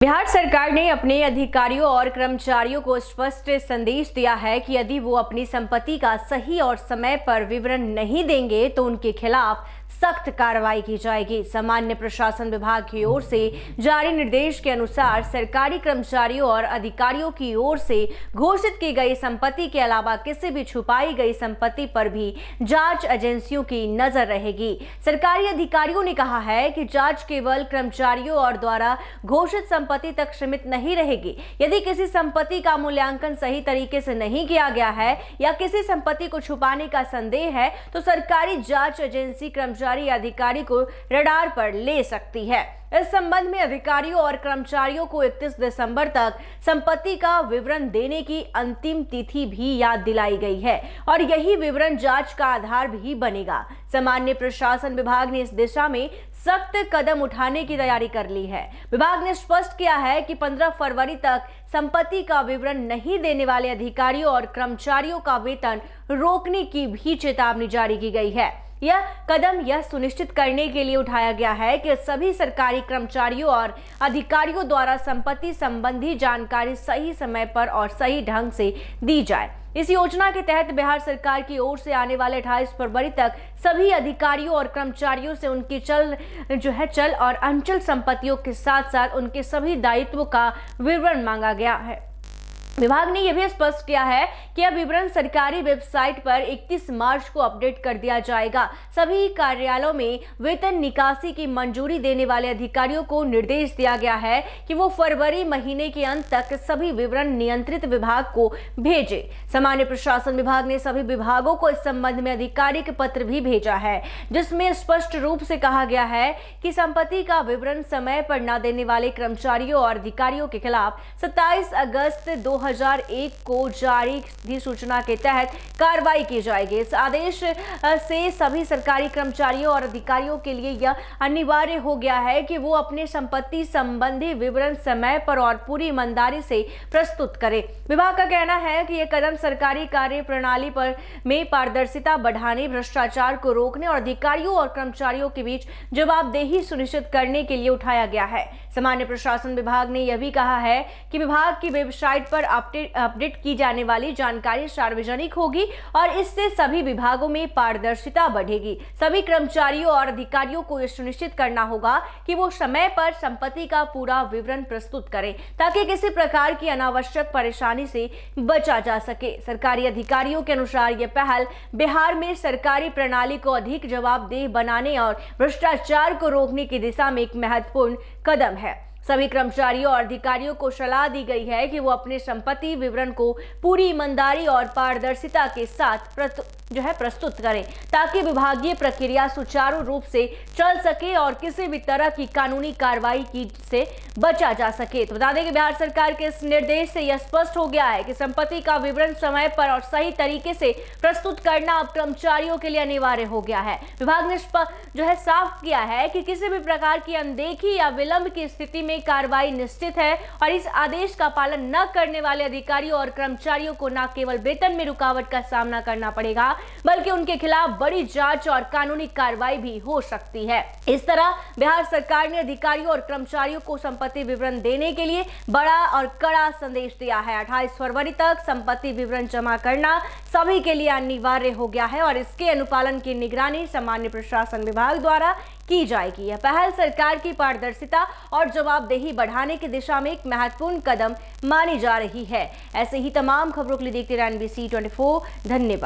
बिहार सरकार ने अपने अधिकारियों और कर्मचारियों को स्पष्ट संदेश दिया है कि यदि वो अपनी संपत्ति का सही और समय पर विवरण नहीं देंगे तो उनके खिलाफ सख्त कार्रवाई की जाएगी। सामान्य प्रशासन विभाग की ओर से जारी निर्देश के अनुसार सरकारी कर्मचारियों और अधिकारियों की ओर से घोषित की गई संपत्ति के अलावा किसी भी छुपाई गई संपत्ति पर भी जांच एजेंसियों की नजर रहेगी। सरकारी अधिकारियों ने कहा है कि जांच केवल कर्मचारियों और द्वारा घोषित संपत्ति तक सीमित नहीं रहेगी। यदि किसी संपत्ति का मूल्यांकन सही तरीके से नहीं किया गया है या किसी संपत्ति को छुपाने का संदेह है तो सरकारी जांच एजेंसी कर्मचारी अधिकारी को रडार पर ले सकती है। इस संबंध में अधिकारियों और कर्मचारियों को 31 दिसंबर तक संपत्ति का विवरण देने की अंतिम तिथि भी याद दिलाई गई है और यही विवरण जांच का आधार भी बनेगा। सामान्य प्रशासन विभाग ने इस दिशा में सख्त कदम उठाने की तैयारी कर ली है। विभाग ने स्पष्ट किया है कि 15 फरवरी तक संपत्ति का विवरण नहीं देने वाले अधिकारियों और कर्मचारियों का वेतन रोकने की भी चेतावनी जारी की गई है। यह कदम यह सुनिश्चित करने के लिए उठाया गया है कि सभी सरकारी कर्मचारियों और अधिकारियों द्वारा संपत्ति संबंधी जानकारी सही समय पर और सही ढंग से दी जाए। इस योजना के तहत बिहार सरकार की ओर से आने वाले 28 फरवरी तक सभी अधिकारियों और कर्मचारियों से उनकी चल और अचल संपत्तियों के साथ साथ उनके सभी दायित्वों का विवरण मांगा गया है। विभाग ने यह भी स्पष्ट किया है कि यह विवरण सरकारी वेबसाइट पर 31 मार्च को अपडेट कर दिया जाएगा। सभी कार्यालयों में वेतन निकासी की मंजूरी देने वाले अधिकारियों को निर्देश दिया गया है कि वो फरवरी महीने के अंत तक सभी विवरण नियंत्रित विभाग को भेजे। सामान्य प्रशासन विभाग ने सभी विभागों को इस संबंध में आधिकारिक पत्र भी भेजा है, जिसमें स्पष्ट रूप से कहा गया है कि संपत्ति का विवरण समय पर न देने वाले कर्मचारियों और अधिकारियों के खिलाफ 27 अगस्त 2001 को जारी सूचना के तहत कार्रवाई की जाएगी। इस आदेश से सभी सरकारी कर्मचारियों और अधिकारियों के लिए यह अनिवार्य हो गया है कि वो अपने संपत्ति संबंधी विवरण समय पर और पूरी ईमानदारी से प्रस्तुत करें। विभाग का कहना है कि यह कदम सरकारी कार्य प्रणाली में पारदर्शिता बढ़ाने, भ्रष्टाचार को रोकने और अधिकारियों और कर्मचारियों के बीच जवाबदेही सुनिश्चित करने के लिए उठाया गया है। सामान्य प्रशासन विभाग ने यह भी कहा है कि विभाग की वेबसाइट पर अपडेट की जाने वाली जानकारी सार्वजनिक होगी और इससे सभी विभागों में पारदर्शिता बढ़ेगी। सभी कर्मचारियों और अधिकारियों को यह सुनिश्चित करना होगा कि वो समय पर संपत्ति का पूरा विवरण प्रस्तुत करें ताकि किसी प्रकार की अनावश्यक परेशानी से बचा जा सके। सरकारी अधिकारियों के अनुसार यह पहल बिहार में सरकारी प्रणाली को अधिक जवाबदेह बनाने और भ्रष्टाचार को रोकने की दिशा में एक महत्वपूर्ण कदम है। सभी कर्मचारियों और अधिकारियों को सलाह दी गई है कि वो अपने संपत्ति विवरण को पूरी ईमानदारी और पारदर्शिता के साथ प्रस्तुत करें ताकि विभागीय प्रक्रिया सुचारू रूप से चल सके और किसी भी तरह की कानूनी कार्रवाई से बचा जा सके। तो बता दें कि बिहार सरकार के इस निर्देश से यह स्पष्ट हो गया है कि संपत्ति का विवरण समय पर और सही तरीके से प्रस्तुत करना अब कर्मचारियों के लिए अनिवार्य हो गया है। विभाग ने साफ किया है कि किसी भी प्रकार की अनदेखी या विलंब की स्थिति में कार्रवाई निश्चित है और इस आदेश का पालन न करने वाले अधिकारियों और कर्मचारियों को न केवल वेतन में रुकावट का सामना करना पड़ेगा बल्कि उनके खिलाफ बड़ी जांच और कानूनी कार्रवाई भी हो सकती है। इस तरह बिहार सरकार ने अधिकारियों और कर्मचारियों को संपत्ति विवरण देने के लिए बड़ा और कड़ा संदेश दिया है। 28 फरवरी तक संपत्ति विवरण जमा करना सभी के लिए अनिवार्य हो गया है और इसके अनुपालन की निगरानी सामान्य प्रशासन विभाग द्वारा की जाएगी। यह पहल सरकार की पारदर्शिता और जवाबदेही बढ़ाने की दिशा में एक महत्वपूर्ण कदम मानी जा रही है। ऐसे ही तमाम खबरों के लिए देखते रहिए NBC 24। धन्यवाद।